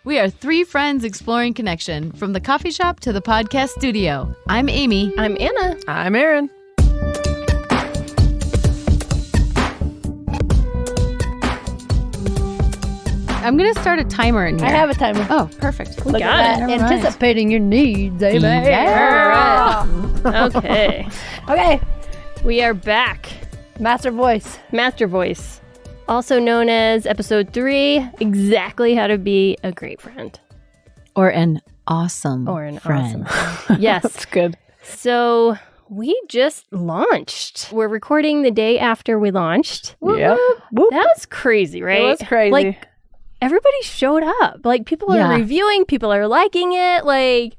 We are three friends exploring connection, from the coffee shop to the podcast studio. I'm Amy. I'm Anna. I'm Aaron. I'm going to start a timer in here. I have a timer. Oh, perfect. Look got at that. it. All right. Anticipating your needs, Amy. Yeah. Okay. Okay. We are back. Master voice. Master Voice. Also known as episode 3, exactly how to be a great friend. Or an awesome Awesome friend. friend. Yes. That's good. So we just launched. We're recording the day after we launched. Yep. Whoop. That was crazy, right? It was crazy. Like, everybody showed up. Like, people are reviewing, people are liking it. Like,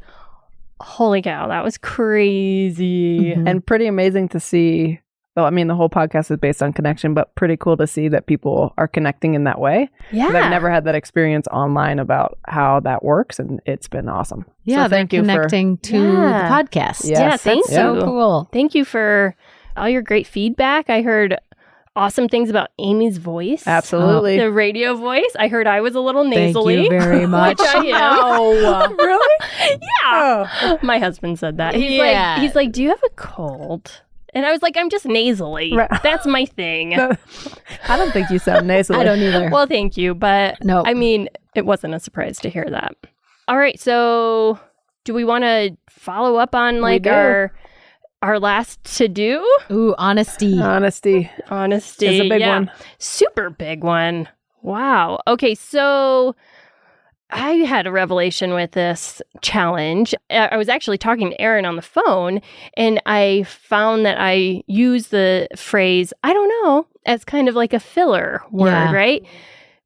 holy cow, that was crazy. Mhm. And pretty amazing to see. Well, I mean, the whole podcast is based on connection, but pretty cool to see that people are connecting in that way. Yeah. 'Cause I've never had that experience online about how that works, and it's been awesome. Yeah, so thank they're you connecting to Yeah. the podcast. Yes, Yeah, thank that's you. So cool. Thank you for all your great feedback. I heard awesome things about Amy's voice. Absolutely. The radio voice. I heard I was a little Thank nasally. you very much. Which I am. Really? Yeah. Oh. My husband said that. Yeah. He's like, do you have a cold? And I was like, I'm just nasally. Right. That's my thing. I don't think you sound nasally. I don't either. Well, thank you. But No. I mean, it wasn't a surprise to hear that. All right. So do we want to follow up on like do. our last to do? Ooh, honesty. Honesty Honesty. is a big one. Super big one. Wow. Okay. So I had a revelation with this challenge. I was actually talking to Aaron on the phone, and I found that I use the phrase, I don't know, as kind of like a filler word, Yeah. right?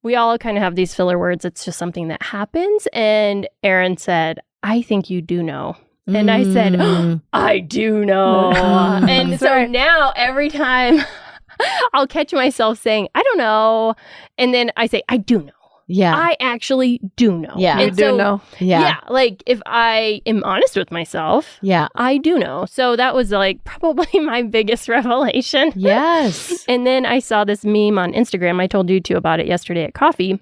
We all kind of have these filler words. It's just something that happens. And Aaron said, I think you do know. And I said, Mm. I do know. And That's so right. now every time I'll catch myself saying, I don't know. And then I say, I do know. Yeah. I actually do know. Yeah. You And do so, know. Yeah. Like if I am honest with myself, Yeah. I do know. So that was like probably my biggest revelation. Yes. And then I saw this meme on Instagram. I told you two about it yesterday at coffee.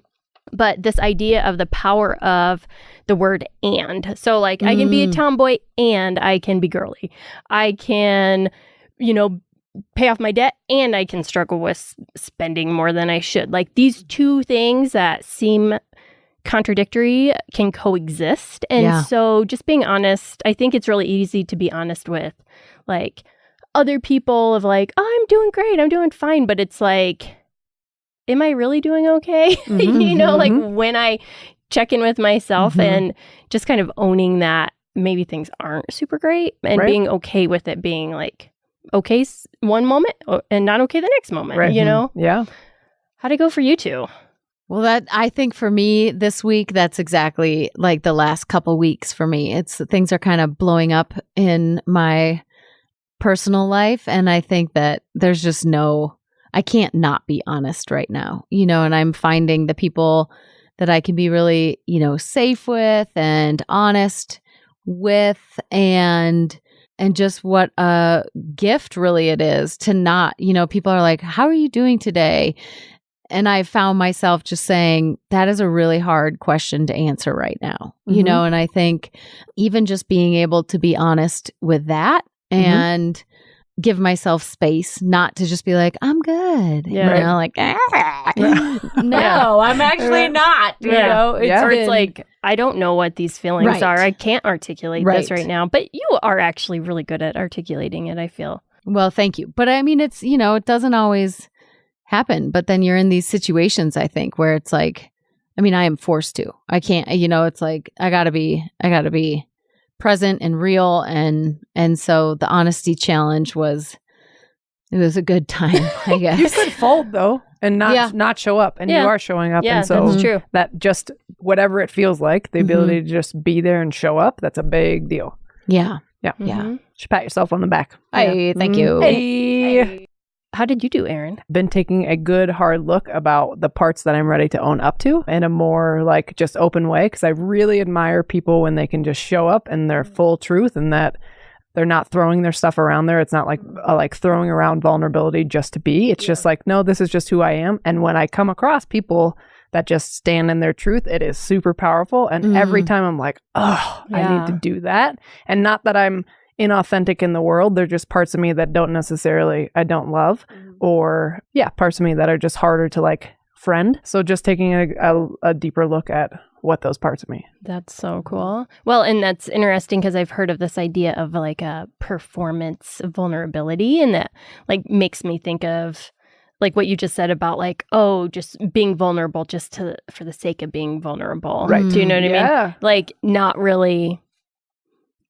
But this idea of the power of the word and. So like I can be a tomboy and I can be girly. I can, pay off my debt and I can struggle with spending more than I should. Like these two things that seem contradictory can coexist. And so just being honest, I think it's really easy to be honest with like other people of like, oh, I'm doing great. I'm doing fine. But it's like, am I really doing okay? Like when I check in with myself and just kind of owning that maybe things aren't super great and being okay with it being like, okay one moment and not okay the next moment, Right. Yeah. How'd it go for you two? Well, that I think for me this week, that's exactly like the last couple weeks for me. It's things are kind of blowing up in my personal life. And I think that there's just I can't not be honest right now, and I'm finding the people that I can be really, safe with and honest with and just what a gift really it is to not, people are like, how are you doing today? And I found myself just saying, that is a really hard question to answer right now, and I think even just being able to be honest with that and give myself space, not to just be like, I'm good. Yeah. Like, no, I'm actually not. Or it's like, I don't know what these feelings are. I can't articulate this right now. But you are actually really good at articulating it, I feel. Well, thank you. But I mean, it's, it doesn't always happen. But then you're in these situations, I think, where it's like, I mean, I am forced to. I can't, it's like, I gotta be present and real. And so the honesty challenge was a good time, I guess. You could fold though and not show up, and you are showing up. Yeah, and so that's true. that just whatever it feels like, the ability to just be there and show up, that's a big deal. Yeah. Yeah. Mhm. Should pat yourself on the back. Hey, thank you. Hey. How did you do, Aaron? Been taking a good hard look about the parts that I'm ready to own up to in a more like just open way, because I really admire people when they can just show up in their full truth and that they're not throwing their stuff around there. It's not like throwing around vulnerability just to be. It's just like, no, this is just who I am. And when I come across people that just stand in their truth, it is super powerful. And every time I'm like, oh, I need to do that. And not that I'm inauthentic in the world. They're just parts of me that I don't love, or parts of me that are just harder to like friend. So just taking a deeper look at what those parts of me. That's so cool. Well, and that's interesting because I've heard of this idea of like a performance vulnerability, and that like makes me think of like what you just said about like, oh, just being vulnerable just for the sake of being vulnerable. Right. Do you know what I Yeah. mean? Like not really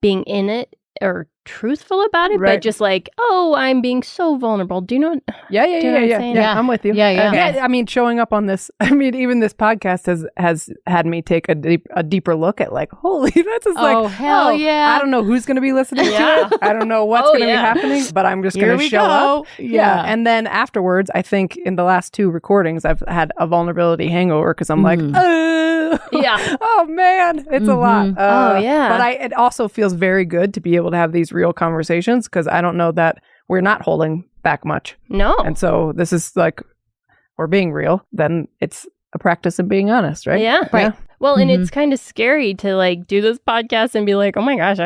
being in it or truthful about it, Right. but just like, oh, I'm being so vulnerable. Do you know? Yeah. Do you know what I'm saying? Yeah, I'm with you. Yeah. I mean, showing up on this, I mean, even this podcast has had me take a deeper look at like, holy, that's just like, hell yeah. I don't know who's going to be listening Yeah. to it. I don't know what's going to be happening, but I'm just going to show up. Yeah. And then afterwards, I think in the last 2 recordings, I've had a vulnerability hangover because I'm like, Yeah. oh man, it's a lot. Oh, yeah. But it also feels very good to be able to have these real conversations because I don't know that we're not holding back much. No. And so this is like, we're being real, then it's a practice of being honest, right? Yeah. Right. Well, and it's kind of scary to like do this podcast and be like, oh my gosh,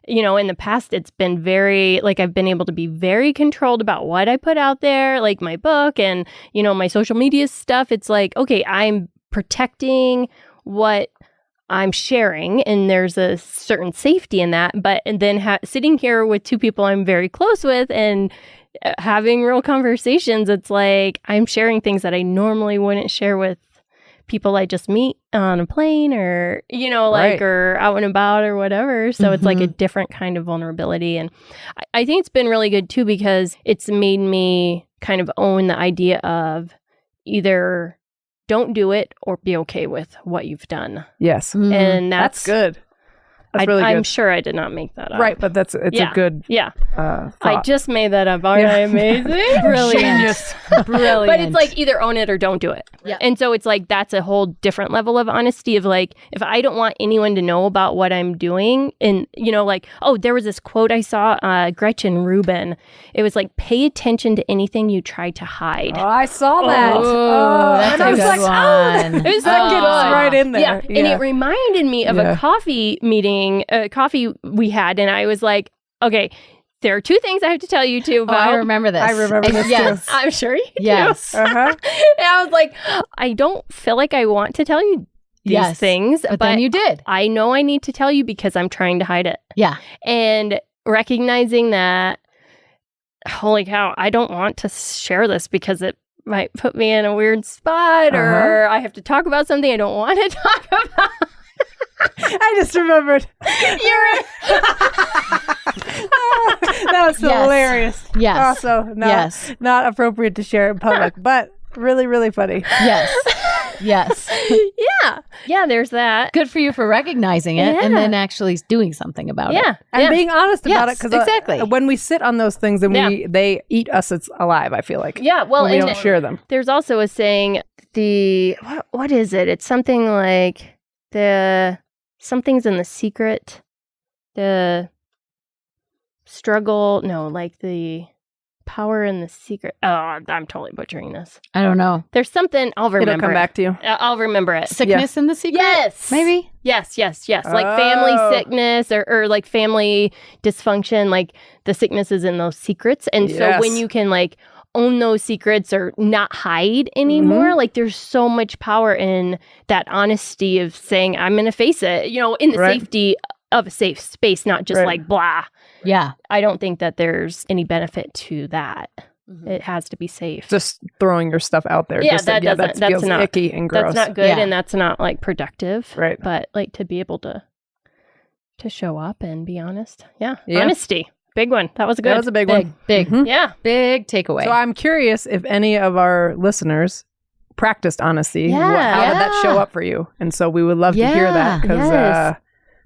in the past, it's been very, like, I've been able to be very controlled about what I put out there, like my book and, my social media stuff. It's like, okay, I'm protecting what I'm sharing, and there's a certain safety in that. But and then sitting here with 2 people I'm very close with and having real conversations, it's like I'm sharing things that I normally wouldn't share with people I just meet on a plane or, Right. or out and about or whatever. So it's like a different kind of vulnerability. And I think it's been really good too, because it's made me kind of own the idea of either don't do it or be okay with what you've done. Yes. And That's good. That's really good. I'm sure I did not make that up. Right, but it's a good Yeah. thought. I just made that up. Aren't I amazing? Brilliant. Brilliant. But it's like either own it or don't do it. Yeah. And so it's like that's a whole different level of honesty of like, if I don't want anyone to know about what I'm doing, and like, oh, there was this quote I saw, Gretchen Rubin. It was like, pay attention to anything you try to hide. Oh, I saw that. that's and a I was good like, one. It was that so gets good. right in there. Yeah. And it reminded me of a coffee meeting, a coffee we had. And I was like, okay, there are 2 things I have to tell you 2 Oh, about. I remember this. I remember this Yes. I'm sure you do. Yes. Uh-huh. And I was like, I don't feel like I want to tell you these things, But then you did. I know I need to tell you because I'm trying to hide it. Yeah. And recognizing that, holy cow, I don't want to share this because it might put me in a weird spot or I have to talk about something I don't want to talk about. I just remembered. That was Yes. hilarious. Yes. Also, not appropriate to share in public, but really, really funny. Yes. Yes. Yeah, there's that. Good for you for recognizing it and Yeah. then actually doing something about it. Yeah. And being honest about it, Yes, because exactly. when we sit on those things and they eat us, it's alive, I feel like. Yeah, well, when we and don't share them. there's also a saying, what is it? It's something like something's in the secret, the struggle, no, like the power in the secret. Oh, I'm totally butchering this. I don't know. There's something, I'll remember It'll come it. back to you. I'll remember it. Sickness in the secret? Yes. Maybe? Yes. Like family sickness or like family dysfunction, like the sickness is in those secrets. And so when you can like own those secrets or not hide anymore, like there's so much power in that honesty of saying, I'm going to face it, in the safety of a safe space, not just like blah. Yeah. I don't think that there's any benefit to that. It has to be safe. Just throwing your stuff out there. Yeah, just, that doesn't. that feels That's not icky and gross. That's not good, Yeah. and that's not like productive. Right. But like to be able to show up and be honest. Yeah. Yeah. Honesty. Big one. That was good. That was a big one. Big. Mhm. Yeah. Big takeaway. So I'm curious if any of our listeners practiced honesty. Yeah. How did that show up for you? And so we would love to hear that because Yes.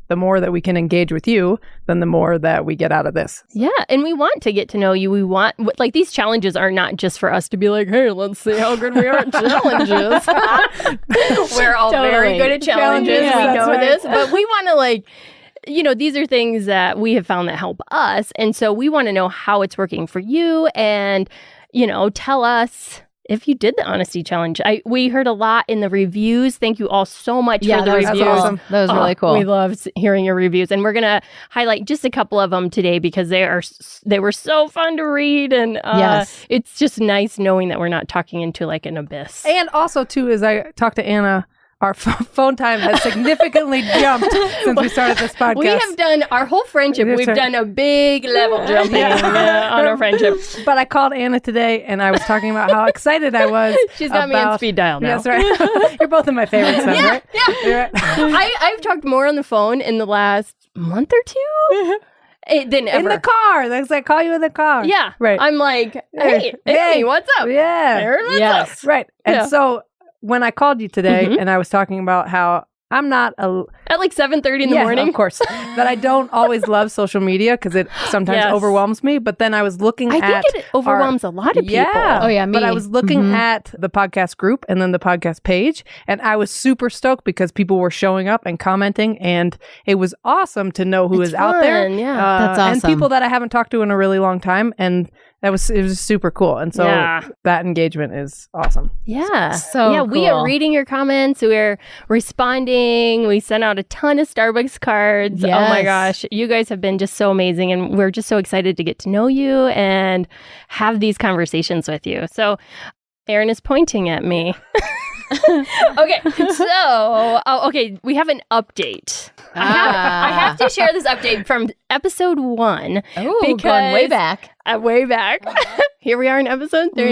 the more that we can engage with you, then the more that we get out of this. Yeah. And we want to get to know you. We want, like, these challenges are not just for us to be like, hey, let's see how good we are at challenges. We're all very good at challenges. Yeah, we that's know right. this. But we want to, like, these are things that we have found that help us. And so we want to know how it's working for you and, tell us if you did the honesty challenge. We heard a lot in the reviews. Thank you all so much for the that was reviews. awesome. That was really cool. We loved hearing your reviews, and we're gonna highlight just a couple of them today because they were so fun to read, and Yes. it's just nice knowing that we're not talking into like an abyss. And also, too, as I talked to Anna, our phone time has significantly jumped since we started this podcast. We have done our whole friendship. That's We've right. done a big level jumping on our friendship. But I called Anna today, and I was talking about how excited I was. She's got me on speed dial now. That's right. You're both of my favorites, now, right? Yeah. You're right. I've talked more on the phone in the last month or two than ever. In the car. That's I call you in the car. Yeah. Right. I'm like, hey, Hey. what's up? Yeah. Aaron, what's Yes. up? Right. And Yeah. so when I called you today, Mhm. and I was talking about how I'm not a At like 7:30 in the yeah, morning. of course, that I don't always love social media because it sometimes Yes. overwhelms me. But then I was looking I at think it overwhelms a lot of people. Yeah. Oh, yeah, me. But I was looking Mhm. at the podcast group and then the podcast page, and I was super stoked because people were showing up and commenting, and it was awesome to know who It's is out there. fun, yeah. That's And awesome. people that I haven't talked to in a really long time, and it was super cool. And so Yeah. that engagement is awesome. Yeah. So yeah, we are cool. reading your comments. We're responding. We sent out a ton of Starbucks cards. Oh my Yes. gosh. You guys have been just so amazing. And we're just so excited to get to know you and have these conversations with you. So Aaron is pointing at me. Okay. So, we have an update. I have to share this update from episode 1. Oh, going way because- back. Way back. Here we are in episode 3,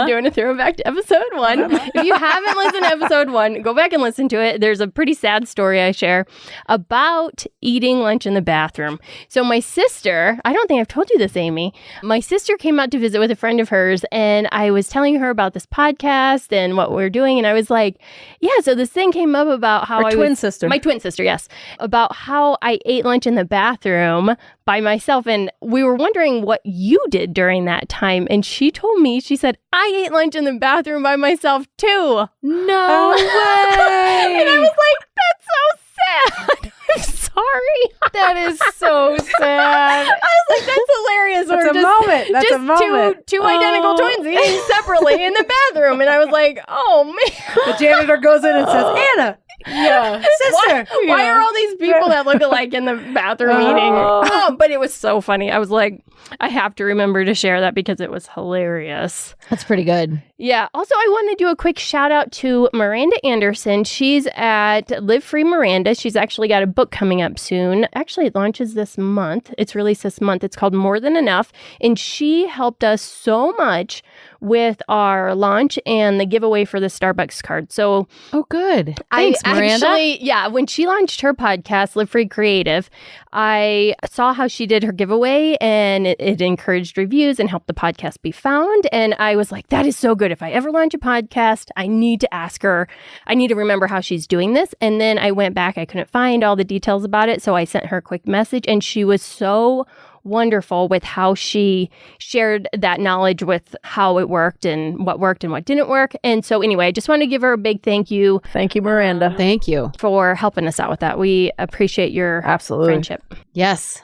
doing a throwback to episode 1. If you haven't listened to episode 1, go back and listen to it. There's a pretty sad story I share about eating lunch in the bathroom. So my sister, I don't think I've told you this, Amy. My sister came out to visit with a friend of hers, and I was telling her about this podcast and what we're doing, and I was like, yeah, so this thing came up about how Our twin sister. My twin sister, yes. About how I ate lunch in the bathroom by myself, and we were wondering what you did during that time. And she told me, she said, I ate lunch in the bathroom by myself too. No way. And I was like, that's so sad. I'm sorry. That is so sad. I was like, that's hilarious. That's We're a moment. That's just a moment. two identical twins eating separately in the bathroom. And I was like, oh man. The janitor goes in and says, Anna, Yeah. sister. Why are all these people that look alike in the bathroom eating? Oh, but it was so funny. I was like, I have to remember to share that because it was hilarious. That's pretty good. Yeah. Also, I want to do a quick shout out to Miranda Anderson. She's at Live Free Miranda. She's actually got a book coming up soon. Actually, it launches this month. It's released this month. It's called More Than Enough. And she helped us so much with our launch and the giveaway for the Starbucks card. So Oh, good. Thanks, Miranda. actually, when she launched her podcast, Live Free Creative, I saw how she did her giveaway, and it encouraged reviews and helped the podcast be found. And I was like, that is so good. If I ever launch a podcast, I need to ask her. I need to remember how she's doing this. And then I went back. I couldn't find all the details about it. So I sent her a quick message, and she was so wonderful with how she shared that knowledge with how it worked and what didn't work. And so anyway, I just want to give her a big thank you Thank you, Miranda. Thank you. for helping us out with that. We appreciate your Absolutely. friendship. Yes.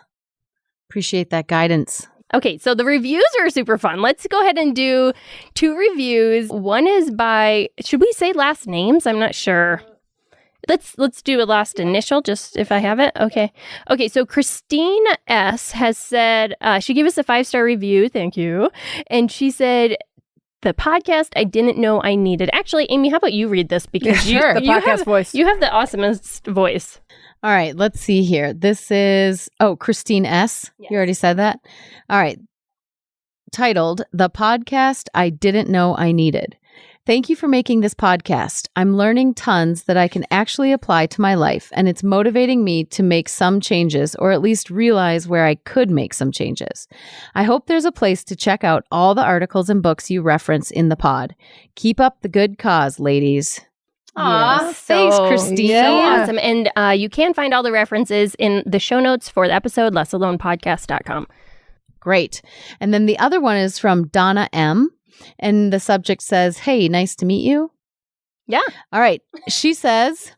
Appreciate that guidance. Okay, so the reviews are super fun. Let's go ahead and do 2 reviews. One is by, should we say last names? I'm not sure. Let's do a last initial, just if I have it. Okay. So Christine S. has said, she gave us a 5-star review. Thank you. And she said, the podcast I didn't know I needed. Actually, Amy, how about you read this? Because Sure. The podcast voice. you have the awesomest voice. All right, let's see here. This is, Christine S. Yes. You already said that? All right. Titled, The Podcast I Didn't Know I Needed. Thank you for making this podcast. I'm learning tons that I can actually apply to my life, and it's motivating me to make some changes, or at least realize where I could make some changes. I hope there's a place to check out all the articles and books you reference in the pod. Keep up the good cause, ladies. Aw, Yes. Thanks, so- Christine. So Yeah. awesome. And you can find all the references in the show notes for the episode, lessalonepodcast.com. Great. And then the other one is from Donna M. And the subject says, hey, nice to meet you. Yeah. All right. She says,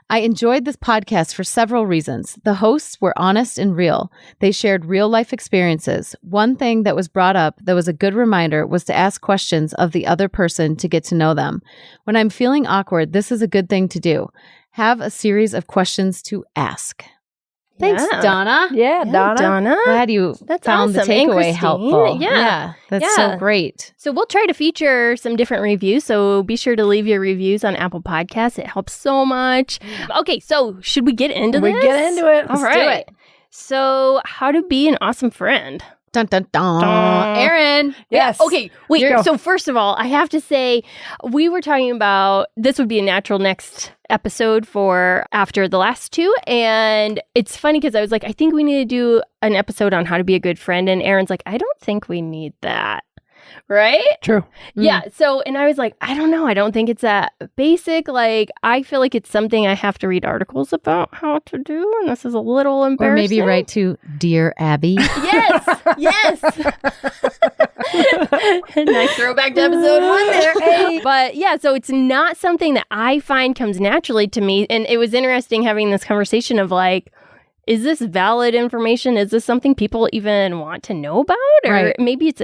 I enjoyed this podcast for several reasons. The hosts were honest and real. They shared real life experiences. One thing that was brought up that was a good reminder was to ask questions of the other person to get to know them. When I'm feeling awkward, this is a good thing to do. Have a series of questions to ask. Thanks, Yeah. Donna. Yeah, Donna. Donna. Glad you That's found the awesome. And takeaway Christine. helpful. Yeah. That's Yeah. so great. So we'll try to feature some different reviews. So be sure to leave your reviews on Apple Podcasts. It helps so much. Okay, so should we get into We this? get into it. All Let's do right. it. So how to be an awesome friend. Dun, dun, dun. Dun. Aaron. Yes. Okay, wait. Go. So first of all, I have to say, we were talking about this would be a natural next episode for after the last two. And it's funny because I was like, I think we need to do an episode on how to be a good friend. And Aaron's like, I don't think we need that. Right? True. Yeah. So, and I was like, I don't know. I don't think it's that basic. Like, I feel like it's something I have to read articles about how to do. And this is a little Or embarrassing. maybe write to Dear Abby. Yes. Yes. Nice throwback to episode 1 there. Hey. But yeah, so it's not something that I find comes naturally to me. And it was interesting having this conversation of like, is this valid information? Is this something people even want to know about? Or Right. maybe it's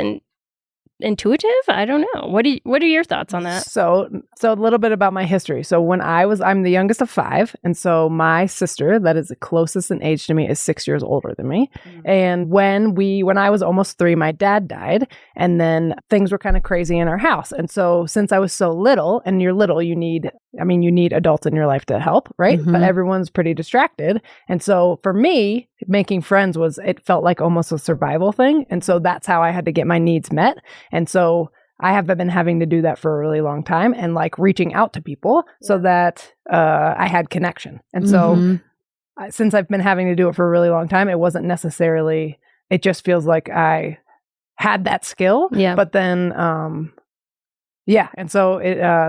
intuitive? I don't know. What are your thoughts on that? So a little bit about my history. So I'm the youngest of 5. And so my sister, that is the closest in age to me, is 6 years older than me. And when I was almost 3, my dad died. And then things were kind of crazy in our house. And so since I was so little, and you're little, you need adults in your life to help, right? Mhm. But everyone's pretty distracted. And so for me, making friends it felt like almost a survival thing. And so that's how I had to get my needs met. And so I have been having to do that for a really long time and like reaching out to people so that I had connection. And so Mhm. since I've been having to do it for a really long time, it wasn't necessarily, it just feels like I had that skill. Yeah. But then, yeah. And so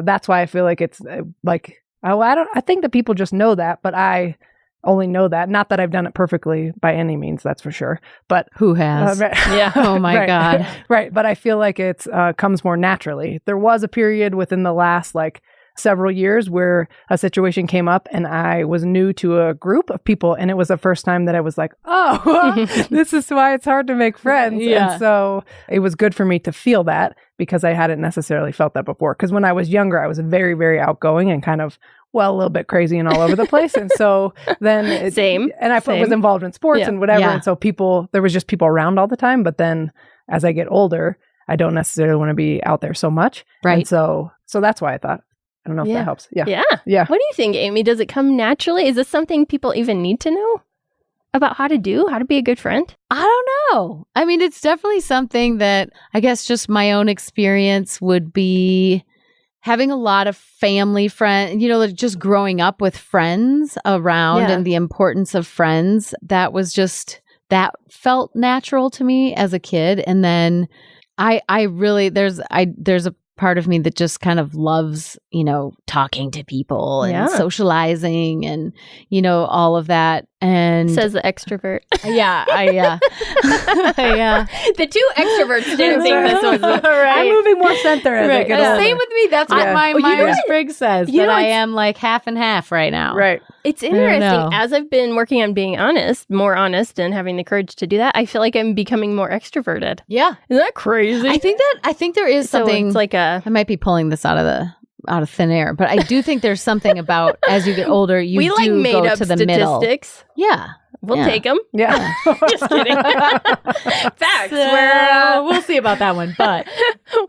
that's why I feel like it's like, I think that people just know that, but I only know that. Not that I've done it perfectly by any means, that's for sure. But Who has? right. Yeah. Oh my Right. God. Right. But I feel like it's comes more naturally. There was a period within the last like several years where a situation came up and I was new to a group of people. And it was the first time that I was like, oh, this is why it's hard to make friends. Yeah. And so it was good for me to feel that because I hadn't necessarily felt that before. Because when I was younger, I was very, very outgoing and kind of a little bit crazy and all over the place. And so then Same. And I Same. was involved in sports Yeah. and whatever. Yeah. And so there was just people around all the time. But then as I get older, I don't necessarily want to be out there so much. Right. And so that's why I thought, I don't know if Yeah. that helps. Yeah. Yeah. Yeah. What do you think, Amy? Does it come naturally? Is this something people even need to know about how to be a good friend? I don't know. I mean, it's definitely something that I guess just my own experience would be having a lot of family friends, like just growing up with friends around Yeah. and the importance of friends. That felt natural to me as a kid. And then I really, there's a part of me that just kind of loves, talking to people and Yeah. socializing and, all of that. And Says the extrovert. yeah, The two extroverts didn't think this was I'm moving more center as I Right. get older. Same with me. That's what Yeah. my Oh, you know Myers-Briggs says, you that know I it's- am like half and half right now. Right. It's don't interesting. know. As I've been working on being more honest and having the courage to do that, I feel like I'm becoming more extroverted. Yeah. Isn't that crazy? I think there is so something, it's like a I might be pulling this out of thin air, but I do think there's something about as you get older, you we do like made go up to the middle. statistics. Yeah. We'll Yeah. take them. Yeah. Just kidding. Facts. We'll see about that one, but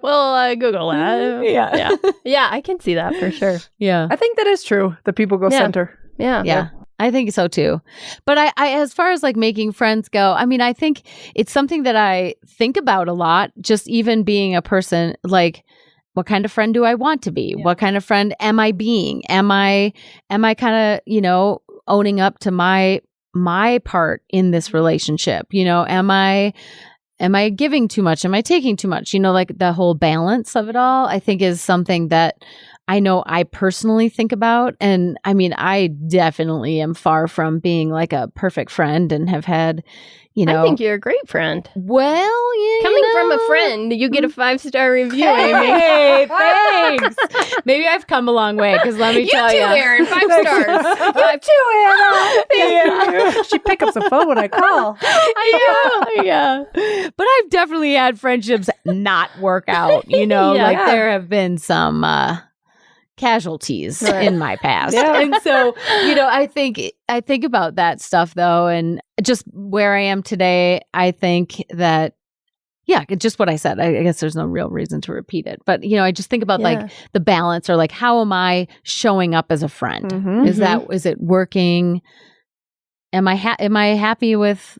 We'll Google that. yeah. Yeah, I can see that for sure. Yeah. I think that is true that people go Yeah. center. Yeah. Yeah. I think so too. But I as far as like making friends go, I mean, I think it's something that I think about a lot, just even being a person, like, what kind of friend do I want to be? Yeah. What kind of friend am I being? Am I kind of, owning up to my part in this relationship? Am I giving too much? Am I taking too much? Like the whole balance of it all, I think is something that I know I personally think about. And I mean, I definitely am far from being like a perfect friend and have had, you know. I think you're a great friend. Well, you Coming know. from a friend, you get a 5-star review, Amy. Hey, thanks. Maybe I've come a long way because let me You tell too, you. Aaron. 5 stars. You too, Anna. She pick up the phone when I call. Yeah. But I've definitely had friendships not work out, you know, Yeah. like there have been some casualties in my past. Yeah. And so, you know, I think about that stuff though, and just where I am today, I think that just what I said. I guess there's no real reason to repeat it. But, you know, I just think about like the balance, or like, how am I showing up as a friend? Mm-hmm. Is it working? Am I happy with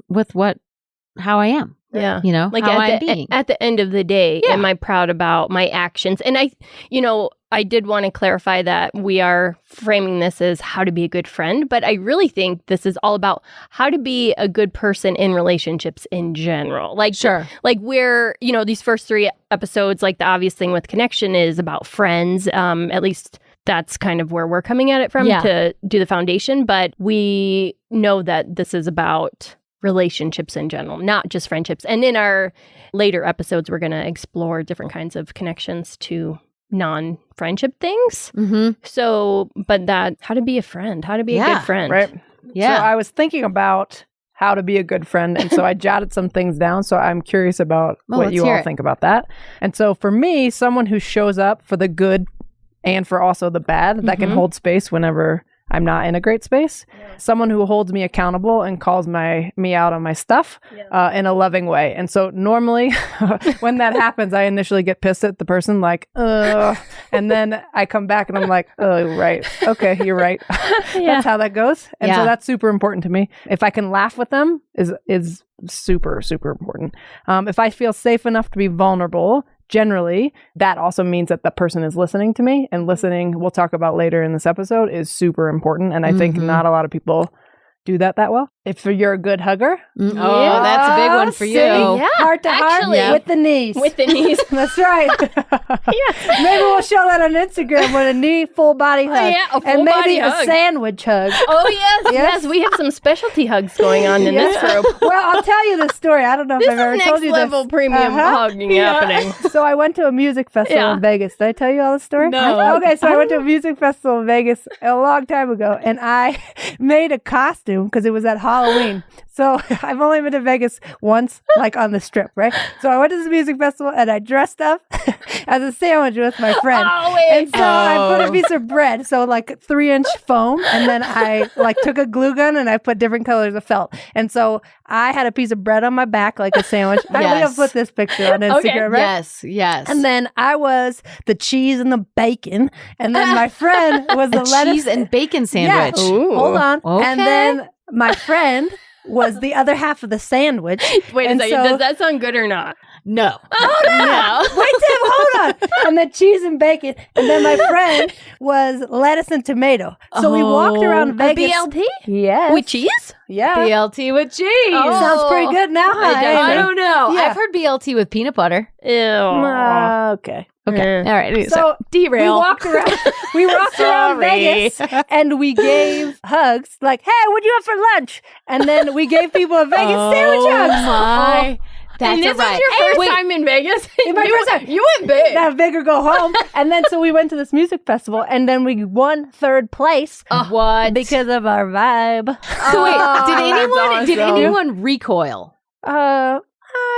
how I am? Yeah. You know, Like how I'm at being. the end of the day, am I proud about my actions? And I did want to clarify that we are framing this as how to be a good friend, but I really think this is all about how to be a good person in relationships in general. Like, Sure. Like we're, these first 3 episodes, like the obvious thing with connection is about friends. At least that's kind of where we're coming at it from to do the foundation. But we know that this is about relationships in general, not just friendships. And in our later episodes, we're going to explore different kinds of connections to non-friendship things. Mm-hmm. So, but how to be a friend, how to be a good friend. Right. Yeah. So I was thinking about how to be a good friend. And so I jotted some things down. So I'm curious about what let's you hear all it. think about that. And so for me, someone who shows up for the good and for also the bad, that can hold space whenever I'm not in a great space. Yeah. Someone who holds me accountable and calls me out on my stuff in a loving way. And so normally when that happens, I initially get pissed at the person like, ugh. And then I come back and I'm like, oh, right. Okay, you're right. That's how that goes. And so that's super important to me. If I can laugh with them is super, super important. If I feel safe enough to be vulnerable, generally, that also means that the person is listening to me, and listening, we'll talk about later in this episode, is super important. And I think not a lot of people do that well. If you're a good hugger. Oh, that's a big one for you. Yeah. Heart to heart with the knees. With the knees. That's right. Maybe we'll show that on Instagram with a knee full body hug. Yeah, a full and body maybe a hug. sandwich hug. Oh, yes. We have some specialty hugs going on in this group. Well, I'll tell you this story. I don't know if I've ever This is told next you level this. premium hugging happening. So I went to a music festival in Vegas. Did I tell you all the story? No. Okay, so I went to a music festival in Vegas a long time ago, and I made a costume because it was at Halloween. So I've only been to Vegas once, like on the strip, right? So I went to this music festival and I dressed up as a sandwich with my friend. And so I put a piece of bread, so like 3-inch foam, and then I like took a glue gun and I put different colors of felt. And so I had a piece of bread on my back like a sandwich. I will put this picture on Instagram, right? Yes. And then I was the cheese and the bacon, and then my friend was the lettuce cheese and bacon sandwich. Yeah. Hold on. Okay. And then my friend was the other half of the sandwich. Wait a second. Does that sound good or not? No. Oh, no. Wait, Tim, hold on. And then cheese and bacon. And then my friend was lettuce and tomato. So we walked around Vegas. A BLT? Yes. With cheese? Yeah. BLT with cheese. Sounds pretty good now, huh? I don't know. Yeah. I've heard BLT with peanut butter. Ew. Okay. Okay. All right. So derail. We walked around Vegas and we gave hugs like, hey, what'd you have for lunch? And then we gave people a Vegas sandwich hug. My. That's And this right. is your first time in Vegas? My first time. You went big. Have big or go home. And then so we went to this music festival and then we won 3rd place What? because of our vibe. So wait, did awesome. anyone recoil? I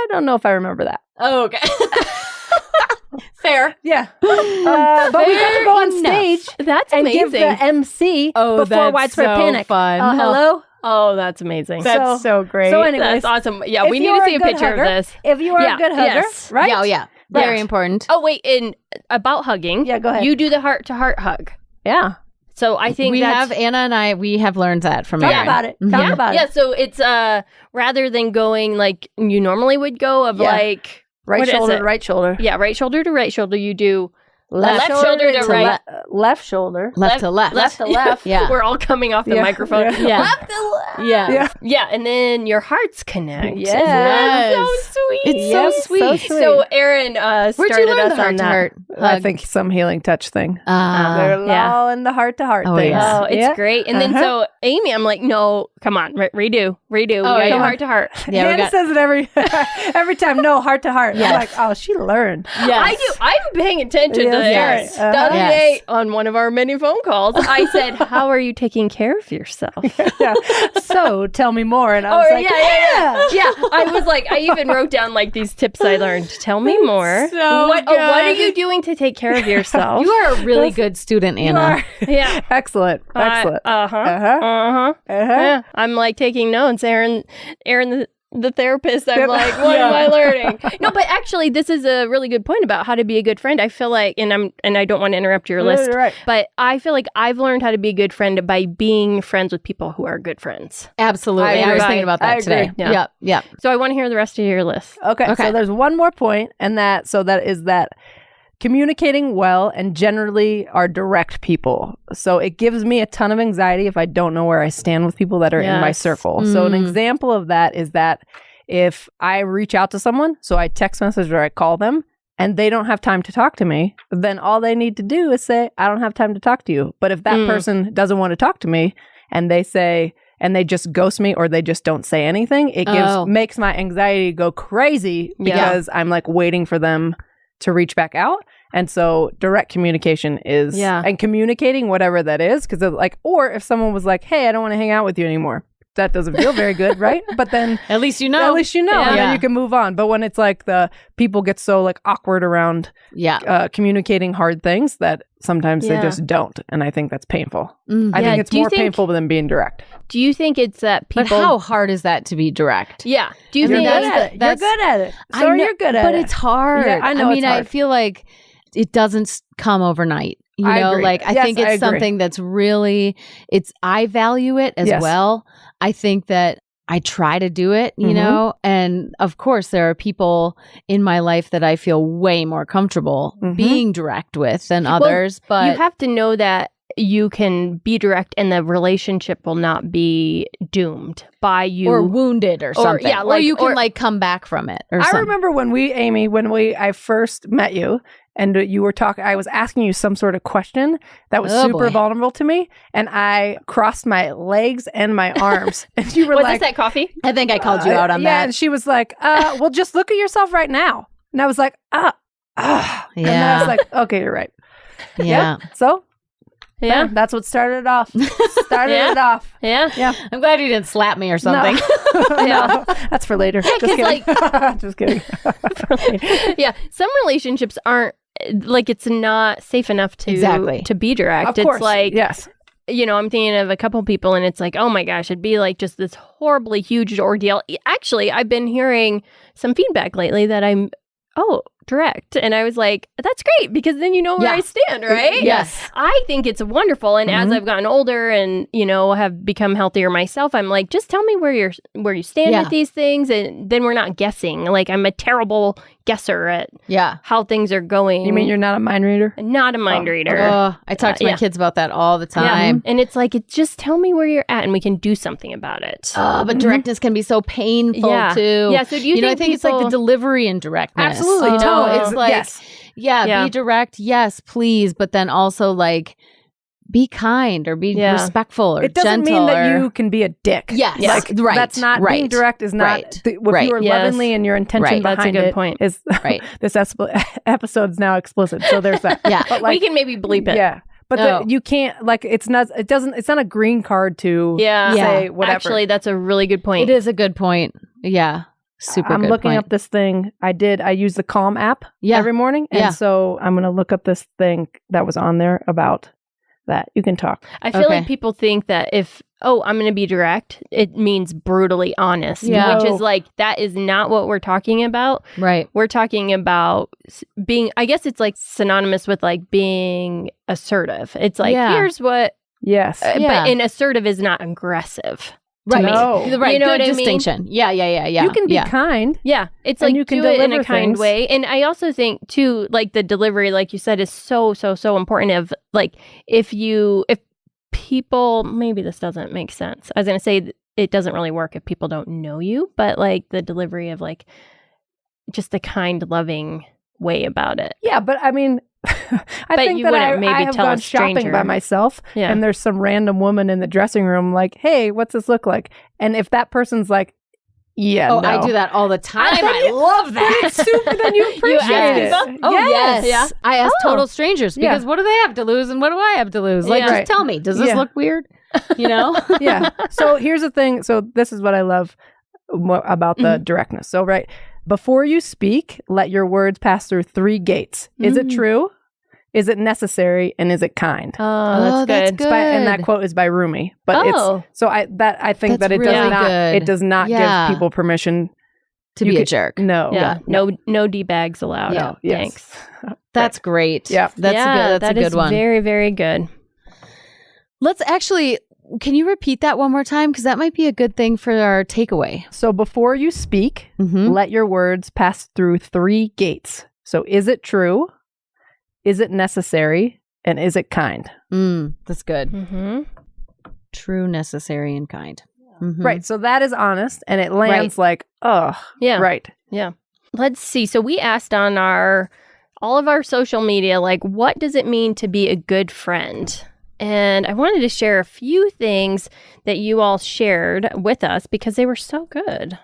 don't know if I remember that. Oh, okay. Fair. Yeah. But we got to go on stage That's and amazing. give the MC before that's Widespread so Panic. fun. Hello? Oh, that's amazing. That's so great. So anyways, That's awesome. Yeah, if we you need to are see a good picture hugger, of this. If you are a good hugger, yes. right? Yeah, yeah. Very important. Oh, wait. And about hugging. Yeah, go ahead. You do the heart-to-heart hug. Yeah. So I think Anna and I, we have learned that from Talk Aaron. about it. Mhm. Talk about Yeah, it. so it's rather than going like you normally would go of like Right what is shoulder it? to right shoulder. Yeah, right shoulder to right shoulder. You do Left shoulder to right. Left shoulder. Left to left. Left to left. Yeah. We're all coming off the microphone. Yeah. Left to left. Yeah. Yeah, and then your hearts connect. Yes. So sweet. It's so sweet. So Aaron Where'd you started learn us the on that. heart? I think some healing touch thing. They're all in the heart-to-heart Oh, thing. yeah. Oh, it's great. And then so Amy, I'm like, no, come on, redo. Oh, Yeah, heart to heart. Yeah, Hannah says it every time. No, heart-to-heart. Yes. I'm like, oh, she learned. Yes. I do. I'm paying attention to Aaron. Yes. The other Yes. day on one of our many phone calls, I said, "How are you taking care of yourself?" Yeah. So tell me more. And I was like, yeah. I was like, I even wrote down like these tips I learned. Tell me more. So what good. are you doing to take care of yourself? You are a really good student, You Anna. are. Yeah. Excellent. Excellent. Yeah. I'm like taking notes. Aaron, the therapist, I'm like, what am I learning? No, but actually, this is a really good point about how to be a good friend. I feel like, and I don't want to interrupt your list, Right. but I feel like I've learned how to be a good friend by being friends with people who are good friends. Absolutely. I was thinking about that today. Yeah. Yep. So I want to hear the rest of your list. Okay. So there's one more point, and that is that communicating well and generally are direct people. So it gives me a ton of anxiety if I don't know where I stand with people that are in my circle. So an example of that is that if I reach out to someone, so I text message or I call them, and they don't have time to talk to me, then all they need to do is say, I don't have time to talk to you. But if that person doesn't want to talk to me and they say, and they just ghost me or they just don't say anything, it makes my anxiety go crazy because I'm like waiting for them to reach back out. And so direct communication is, and communicating whatever that is, because like, or if someone was like, hey, I don't want to hang out with you anymore, that doesn't feel very good, right? But then At least you know. and then you can move on. But when it's like the people get so like awkward around communicating hard things that sometimes they just don't. And I think that's painful. I think it's more painful than being direct. Do you think it's that people... But how hard is that to be direct? Yeah. Do you You're think good at it. You're good at it. So you're good at it. But it's hard. Yeah, I know I mean, it's hard. I feel like it doesn't come overnight. You know, agree. like I Yes, think I it's agree. something that's really, I value it as well. I think that I try to do it, you know, and of course there are people in my life that I feel way more comfortable being direct with than others, but you have to know that you can be direct and the relationship will not be doomed by you. or wounded or something. Or you can like come back from it or I something. remember when I first met you and you were talking, I was asking you some sort of question that was super vulnerable to me. And I crossed my legs and my arms. And you were Was like, this that coffee? I think I called you out on yeah, that. and she was like, well, just look at yourself right now. And I was like, And then I was like, okay, you're right. Yeah. Yep. So Yeah. that's what started it off. It off. Yeah. Yeah. I'm glad you didn't slap me or something. No, that's for later. Just kidding. Just kidding. Yeah. Some relationships aren't like it's not safe enough to be direct. Of course. It's like yes. You know, I'm thinking of a couple people and it's like, oh my gosh, it'd be like just this horribly huge ordeal. Actually, I've been hearing some feedback lately that I'm direct. And I was like, that's great because then you know where I stand, right? Yes. I think it's wonderful. And as I've gotten older and, you know, have become healthier myself, I'm like, just tell me where you stand with these things. And then we're not guessing. Like I'm a terrible guesser at how things are going. You mean you're not a mind reader? Not a mind reader. I talk to my kids about that all the time. And it's like, just tell me where you're at and we can do something about it. But directness can be so painful too. Yeah. So do you think I think it's like the delivery in directness. Absolutely. You know, it's like, yes. be direct. Yes, please. But then also like, be kind or be respectful or it doesn't gentle. mean that you can be a dick. Yes. Like, Right. That's not being direct is not if you are lovingly and your intention behind That's a good it point. is this episode's now explicit. So there's that. But like, we can maybe bleep it. Yeah. But you can't like it's not a green card to say whatever. Actually, that's a really good point. It is a good point. Yeah. Super I'm good looking point. up this thing. I use the Calm app every morning. And so I'm going to look up this thing that was on there about that. You can talk. I feel like people think that if, I'm going to be direct, it means brutally honest, which is like, that is not what we're talking about. Right. We're talking about being, I guess it's like synonymous with like being assertive. It's like, here's what. Yes. But assertive is not aggressive. Right. me. No. Right. You know Good what I mean? distinction. Yeah. You can be kind. Yeah, it's And like you can do it in a deliver kind things. way. And I also think too, like the delivery, like you said, is so important. Of like if people, maybe this doesn't make sense. I was gonna say it doesn't really work if people don't know you, but like the delivery of like just the kind, loving way about it. Yeah, but I mean, I think you that wouldn't maybe I have tell a gone shopping stranger. by myself, Yeah. and there's some random woman in the dressing room like, hey, what's this look like? And if that person's like, yeah, Oh, no. I do that all the time. Then I love that. It's super, then you appreciate ask it. people? Oh, yes. Yeah. I ask Oh. total strangers because what do they have to lose and what do I have to lose? Like, Yeah. just Right. tell me, does this Yeah. look weird? You know? Yeah. So here's the thing. So this is what I love about the directness. So, right, before you speak, let your words pass through 3 gates. Is it true? Is it necessary? And is it kind? Oh, that's good. It's and that quote is by Rumi. But Oh. it's so I think That's that it really does not good. it does not Yeah. give people permission To You be a could- jerk. No. Yeah. No D-bags allowed. Yeah. Yes. Thanks. That's great. Yeah. That's yeah, a good one. Very, very good. Let's actually, can you repeat that one more time? Because that might be a good thing for our takeaway. So before you speak, Mm-hmm. let your words pass through 3 gates. So is it true? Is it necessary? And is it kind? That's good. Mm-hmm. True, necessary, and kind. Mhm. Right. So that is honest and it lands like, oh, Yeah. right. Yeah. Let's see. So we asked on all of our social media, like, what does it mean to be a good friend? And I wanted to share a few things that you all shared with us because they were so good.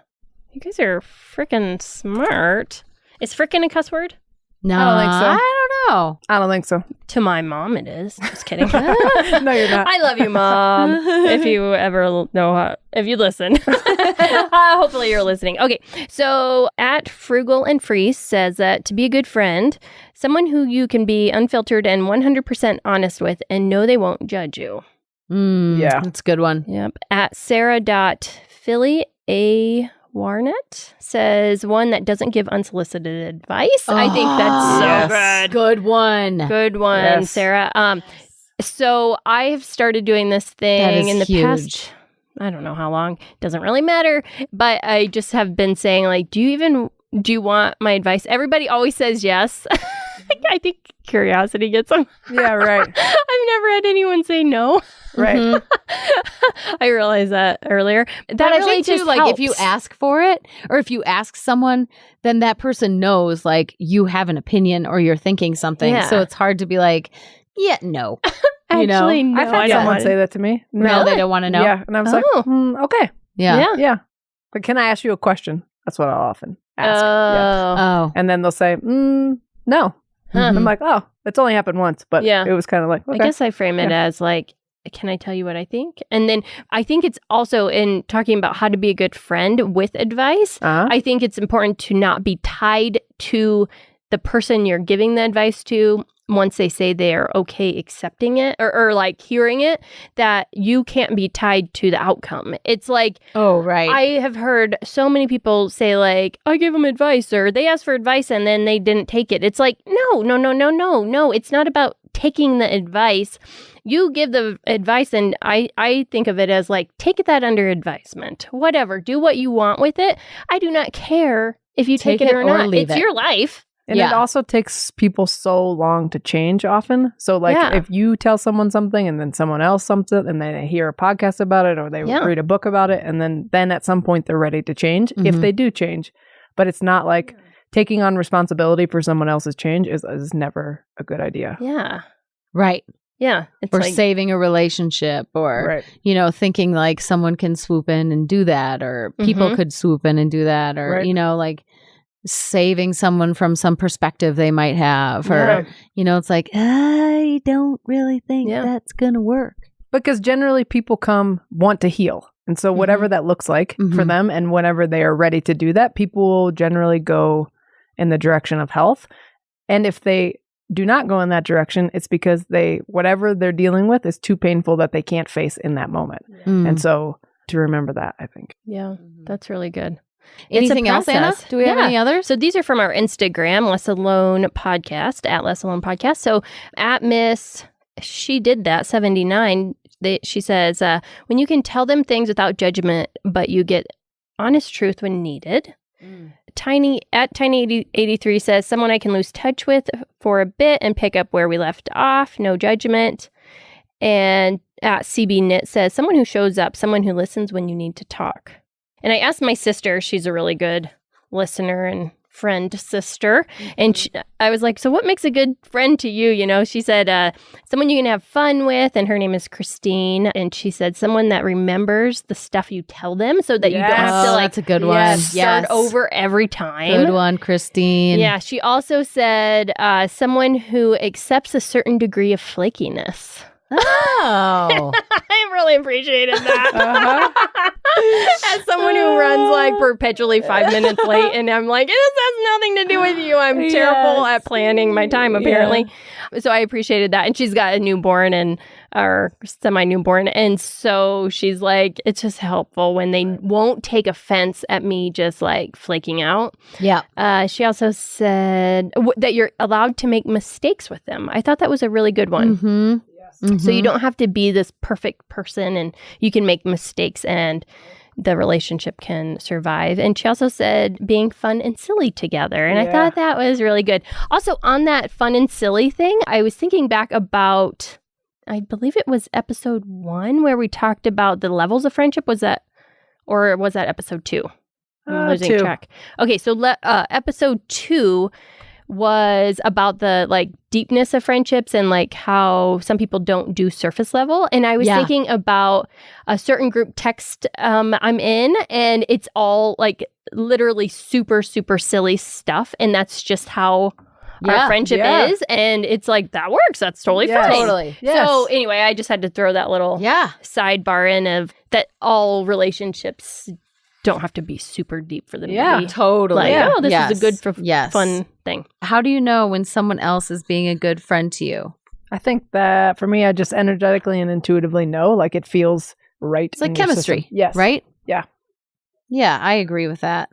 You guys are freaking smart. Is freaking a cuss word? No, I don't think so. I don't know. I don't think so. To my mom, it is. Just kidding. No, you're not. I love you, Mom. If you ever know how, if you listen. Hopefully you're listening. Okay. So at Frugal and Free says that to be a good friend, someone who you can be unfiltered and 100% honest with and know they won't judge you. Yeah. That's a good one. Yep. At Sarah.Philly A. Warnett says one that doesn't give unsolicited advice. I think that's so Yes. good. Good one. Good one, Yes. Sarah. So I have started doing this That thing is in the huge. past. I don't know how long. Doesn't really matter. But I just have been saying, like, do you want my advice? Everybody always says yes. I think curiosity gets them. Yeah, right. I've never had anyone say no. Right. Mhm. I realized that earlier. That But I really think too, just like if you helps. ask for it, or if you ask someone, then that person knows like you have an opinion or you're thinking something. Yeah. So it's hard to be like, yeah, no. You know? Actually, no, I've I had don't someone want say that to me. No, they don't want to know. Yeah. And I was like, Oh. okay. Yeah. Yeah. Yeah. But can I ask you a question? That's what I'll often ask. Yeah. Oh. Oh. And then they'll say, no. Huh. And I'm Mhm. like, oh, it's only happened once. But Yeah. it was kind of like, okay. I guess I frame it as like, can I tell you what I think? And then I think it's also in talking about how to be a good friend with advice. Uh-huh. I think it's important to not be tied to the person you're giving the advice to once they say they are okay accepting it or like hearing it, that you can't be tied to the outcome. It's like, Oh, right. I have heard so many people say like, I gave them advice or they asked for advice and then they didn't take it. It's like, no. It's not about taking the advice. You give the advice and I think of it as like, take that under advisement. Whatever. Do what you want with it. I do not care if you take, Take it it or or not. leave It's it. your life. And Yeah. it also takes people so long to change often. So, like, Yeah. if you tell someone something and then someone else something and then they hear a podcast about it or they Yeah. read a book about it and then at some point they're ready to change if Mhm. they do change. But it's not like taking on responsibility for someone else's change is never a good idea. Yeah. right. Yeah. It's Or like, saving a relationship or, Right. you know, thinking like someone can swoop in and do that or people Mhm. could swoop in and do that or, Right. you know, like saving someone from some perspective they might have or, Right. you know, it's like, I don't really think Yeah. that's going to work. Because generally people want to heal. And so whatever that looks like for Mhm. them and whenever they are ready to do that, people will generally go in the direction of health. And if they do not go in that direction, it's because whatever they're dealing with is too painful that they can't face in that moment. Mm. And so to remember that, I think. yeah, that's really good. It's a Anything else, Anna? process. Do we have Yeah. any others? So these are from our Instagram, Less Alone Podcast, at Less Alone Podcast. So at Miss, she did that, 79, She says, when you can tell them things without judgment, but you get honest truth when needed. Tiny 83 says, someone I can lose touch with for a bit and pick up where we left off. No judgment. And at CB Knit says, someone who shows up, someone who listens when you need to talk. And I asked my sister, she's a really good listener and friend sister. And I was like, so what makes a good friend to you? You know, she said, someone you can have fun with. And her name is Christine. And she said, someone that remembers the stuff you tell them so that you don't have to that's a good one. start over every time. Good one, Christine. Yeah. She also said, someone who accepts a certain degree of flakiness. Oh. I really appreciated that. As someone who runs like perpetually 5 minutes late, and I'm like, this has nothing to do with you. I'm terrible at planning my time, apparently. Yeah. So I appreciated that. And she's got a newborn or semi-newborn. And so she's like, it's just helpful when they won't take offense at me just like flaking out. Yeah. She also said that you're allowed to make mistakes with them. I thought that was a really good one. Mm-hmm. So you don't have to be this perfect person, and you can make mistakes and the relationship can survive. And she also said being fun and silly together. And I thought that was really good. Also, on that fun and silly thing, I was thinking back about, I believe it was episode 1 where we talked about the levels of friendship. Was that episode 2? I'm losing 2. track. Okay, so episode 2 was about the like deepness of friendships and like how some people don't do surface level. And I was thinking about a certain group text I'm in, and it's all like literally super, super silly stuff. And that's just how our friendship is. And it's like, that works. That's totally fine. Totally. Yes. So anyway, I just had to throw that little sidebar in of that all relationships don't have to be super deep for them to be totally. like, oh, this is a good fun thing. How do you know when someone else is being a good friend to you? I think that for me, I just energetically and intuitively know, like it feels right. It's like chemistry. Yes. Right? Yeah. Yeah, I agree with that.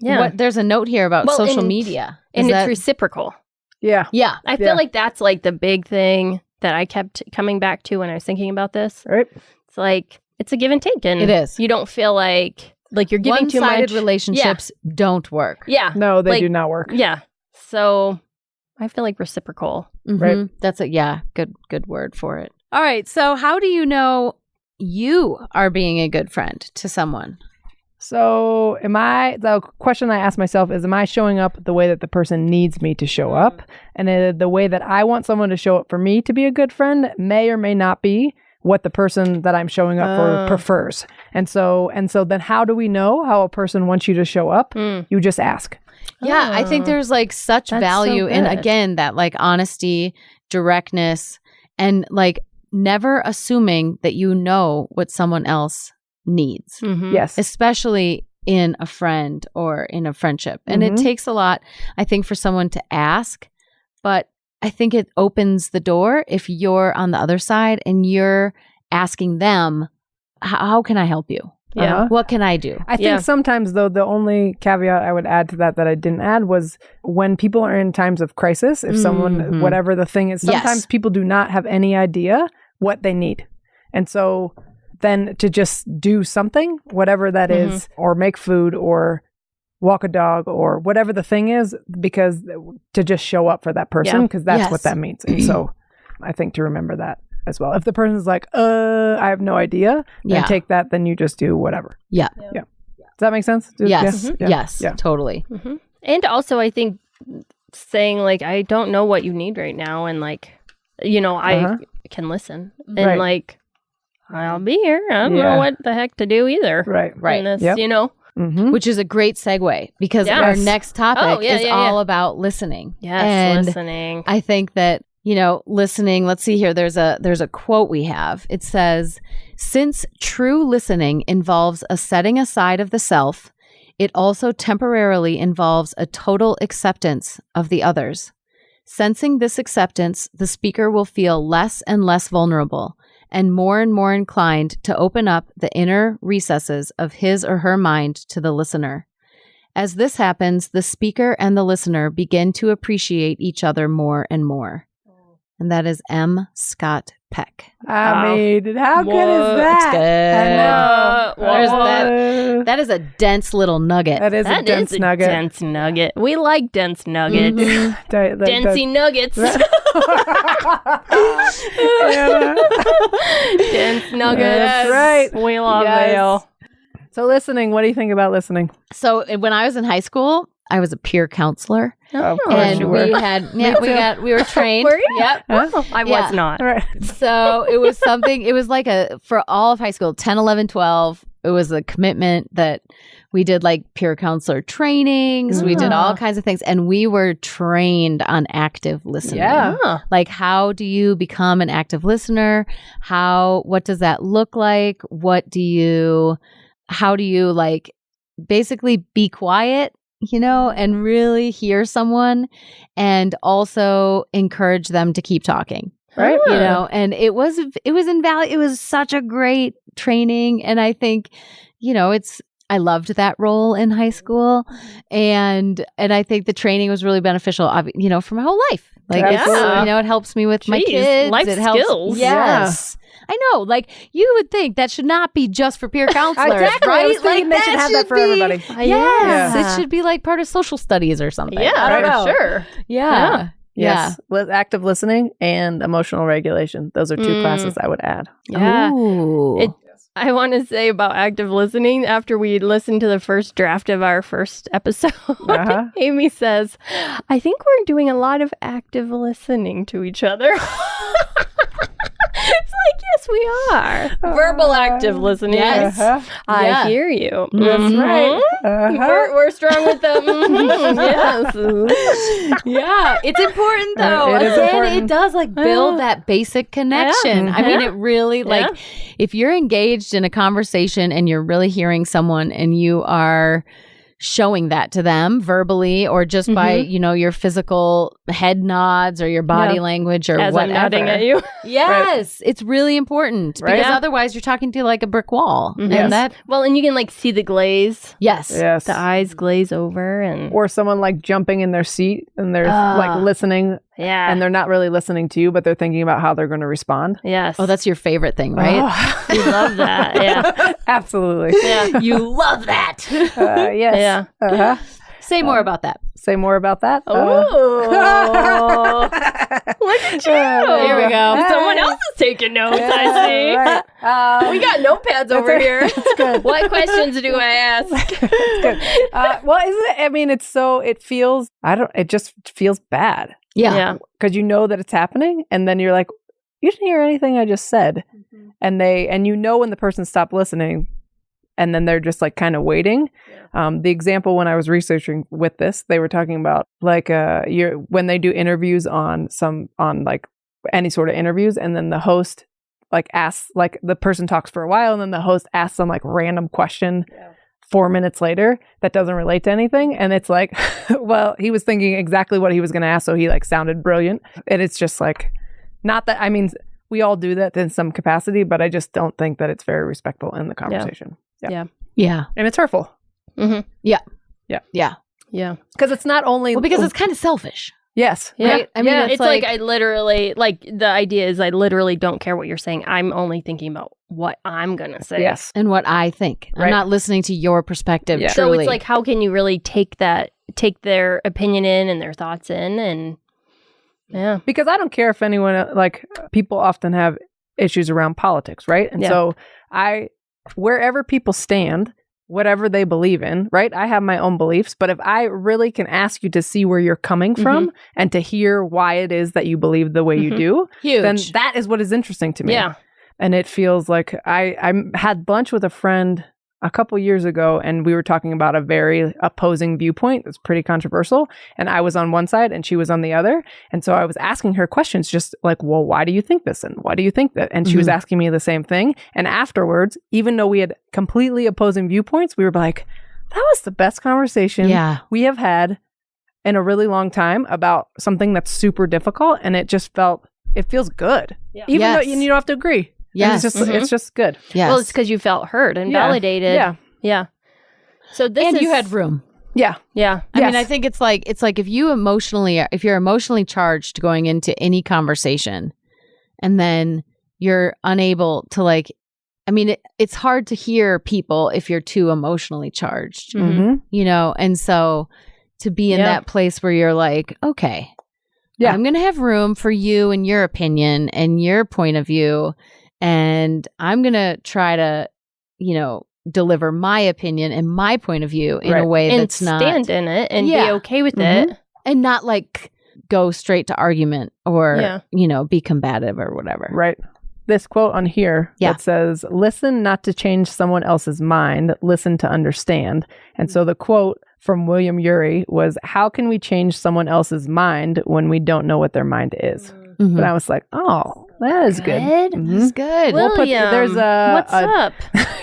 Yeah. There's a note here about social media. And it's reciprocal. Yeah. Yeah. I feel like that's like the big thing that I kept coming back to when I was thinking about this. Right. It's like, it's a give and take. And it is. You don't feel like you're giving too much. One-sided relationships don't work. Yeah. No, they do not work. Yeah. So I feel like reciprocal. Mm-hmm. Right. That's good word for it. All right. So how do you know you are being a good friend to someone? So the question I ask myself is, am I showing up the way that the person needs me to show up? And the way that I want someone to show up for me to be a good friend may or may not be what the person that I'm showing up for prefers. And so then how do we know how a person wants you to show up? You just ask. Yeah, I think there's like such value in, again, that like honesty, directness, and like never assuming that you know what someone else needs. Mm-hmm. Yes. Especially in a friend or in a friendship. And it takes a lot, I think, for someone to ask, but I think it opens the door if you're on the other side and you're asking them, how can I help you? Yeah. What can I do? I think sometimes, though, the only caveat I would add to that I didn't add was when people are in times of crisis, if someone, whatever the thing is, sometimes people do not have any idea what they need. And so then to just do something, whatever that is, or make food or walk a dog or whatever the thing is, because to just show up for that person, because that's what that means. And so I think to remember that as well. If the person's like, I have no idea, then take that, then you just do whatever. Yeah. Does that make sense? Yes. Yes, totally. Mm-hmm. And also I think saying like, I don't know what you need right now. And like, you know, I can listen and like, I'll be here. I don't know what the heck to do either. Right. In this, you know. Mm-hmm. Which is a great segue because our next topic is all about listening. Yes, and listening. I think that, you know, listening, let's see here, there's a quote we have. It says, since true listening involves a setting aside of the self, it also temporarily involves a total acceptance of the others. Sensing this acceptance, the speaker will feel less and less vulnerable and more inclined to open up the inner recesses of his or her mind to the listener. As this happens, the speaker and the listener begin to appreciate each other more and more. And that is M. Scott peck. I mean, how good Whoa, is that? It's good. I know. There's Whoa. that is a dense little nugget. That is a That dense is a nugget. dense nugget. We like dense nuggets. Densey nuggets. Dense nuggets. That's right. We love Yes. Vale. So listening, what do you think about listening? So when I was in high school, I was a peer counselor, Of course and you we were. had Me too. we were trained. Were you? Yep. Oh, I Yeah. was not. Right. So it was something. It was like for all of high school, 10, 11, 12. It was a commitment that we did like peer counselor trainings. We did all kinds of things, and we were trained on active listening. Yeah. Huh. Like, how do you become an active listener? What does that look like? How do you like basically be quiet, and really hear someone, and also encourage them to keep talking. Right. And it was invaluable. It was such a great training. And I think, I loved that role in high school. And I think the training was really beneficial, for my whole life. Like, Yeah. it helps me with my Jeez, kids. life It helps. skills. Yes. I know. Like, you would think that should not be just for peer counselors, Exactly. I was right? thinking Like, they should have that for be- everybody. Yes. Yeah. It should be like part of social studies or something. Yeah, I don't for know. sure. Yeah. Yes. Active listening and emotional regulation. Those are two classes I would add. Yeah. Ooh. I want to say about active listening, after we listened to the first draft of our first episode, Amy says, I think we're doing a lot of active listening to each other. It's like, yes, we are. Verbal active listening. Yes. I Yeah. hear you. That's Mhm. right. We're strong with them. Yes. Yeah, it's important though. It is Again, important. it does like build that basic connection. I mean, it really Yeah. if you're engaged in a conversation and you're really hearing someone and you are showing that to them verbally or just by, your physical head nods or your body language or As whatever. I'm nodding at you. Yes, it's really important Right. because Yeah. otherwise you're talking to like a brick wall. Mhm. Yes. And that, Well, and you can like see the glaze. yes. Yes. The eyes glaze over and Or someone like jumping in their seat and they're like listening yeah. and they're not really listening to you, but they're thinking about how they're going to respond. yes. Oh, that's your favorite thing, right? Oh. you love that. Yeah. Absolutely. Yeah. You love that. Yes. Yeah. Uh-huh. Say more about that. Say more about that. Oh. Look at you. There we go. Someone else is taking notes, I see. Right. We got notepads over here. That's good. What questions do I ask? That's good. Well, isn't it? I mean, it just feels bad Yeah. Yeah. because you know that it's happening. And then you're like, you didn't hear anything I just said. And when the person stopped listening and then they're just like kind of waiting. The example when I was researching with this, they were talking about like when they do interviews on like any sort of interviews, and then the host like asks, like the person talks for a while, and then the host asks some like random question 4 minutes later that doesn't relate to anything, and it's like, well, he was thinking exactly what he was going to ask, so he like sounded brilliant, and it's just like, not that, I mean, we all do that in some capacity, but I just don't think that it's very respectful in the conversation. Yeah. Yeah. And it's hurtful. Mm-hmm. Yeah. Yeah. Because it's not only... Well, because it's kind of selfish. Yes. Yeah. Right? I mean, Yeah, it's it's like I literally, like the idea is I literally don't care what you're saying. I'm only thinking about what I'm going to say. Yes. and what I think. Right. I'm not listening to your perspective. Yeah. So Truly. it's like, how can you really take their opinion in and their thoughts in? And yeah. Because I don't care if anyone, like, people often have issues around politics, right? And Yeah. so wherever people stand, whatever they believe in, right? I have my own beliefs, but if I really can ask you to see where you're coming from and to hear why it is that you believe the way you do, huge. then that is what is interesting to me. Yeah. And it feels like I had lunch with a friend a couple years ago, and we were talking about a very opposing viewpoint that's pretty controversial. And I was on one side and she was on the other. And so I was asking her questions just like, well, why do you think this? And why do you think that? And she was asking me the same thing. And afterwards, even though we had completely opposing viewpoints, we were like, that was the best conversation we have had in a really long time about something that's super difficult. And it feels good. Yeah. Even though Yes. you don't have to agree. Yes. And it's just good. Yes. Well, it's because you felt heard and Yeah. validated. Yeah. Yeah. So this and is, you had room. Yeah. yeah. I mean, Yes. I think it's like if you're emotionally charged going into any conversation, and then you're unable to like, I mean, it's hard to hear people if you're too emotionally charged, you know? And so to be in that place where you're like, okay, I'm going to have room for you and your opinion and your point of view. And I'm going to try to, you know, deliver my opinion and my point of view in a way and that's not. stand in it and be okay with it. And not like go straight to argument or, you know, be combative or whatever. Right. This quote on here that says, listen not to change someone else's mind, listen to understand. And so the quote from William Ury was, how can we change someone else's mind when we don't know what their mind is? But I was like, oh, that is good. That's good. William, there's what's up?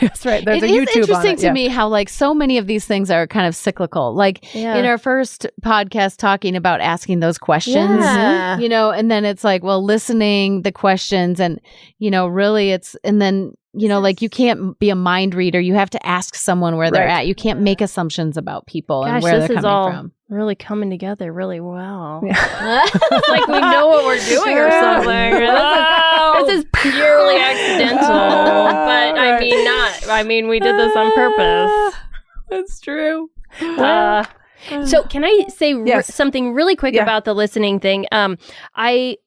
That's right. There's a YouTube on it. It's interesting to me how like so many of these things are kind of cyclical. Like in our first podcast talking about asking those questions, you know, and then it's like, well, listening the questions and, you know, really it's, and then, you know, like you can't be a mind reader. You have to ask someone where they're at. You can't make assumptions about people and where they're coming from. Really coming together really well. It's like we know what we're doing or something. This is purely accidental. But I mean, not. I mean, we did this on purpose. That's true. So can I say something really quick about the listening thing? I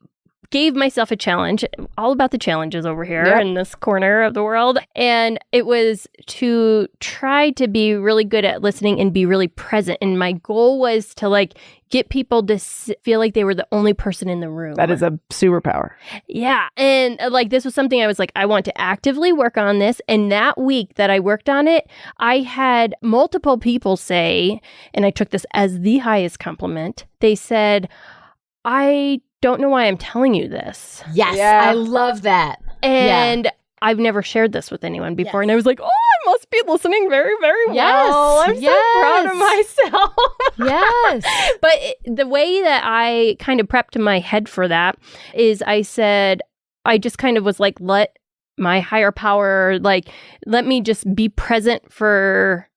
gave myself a challenge, all about the challenges over here in this corner of the world. And it was to try to be really good at listening and be really present. And my goal was to like get people to feel like they were the only person in the room. That is a superpower. Yeah. And like this was something I was like, I want to actively work on this. And that week that I worked on it, I had multiple people say, and I took this as the highest compliment. They said, I don't know why I'm telling you this. Yes, I love that. And I've never shared this with anyone before. And I was like, oh, I must be listening very, very well. I'm so proud of myself. Yes. But the way that I kind of prepped my head for that is I said, I just kind of was like, let my higher power, like, let me just be present for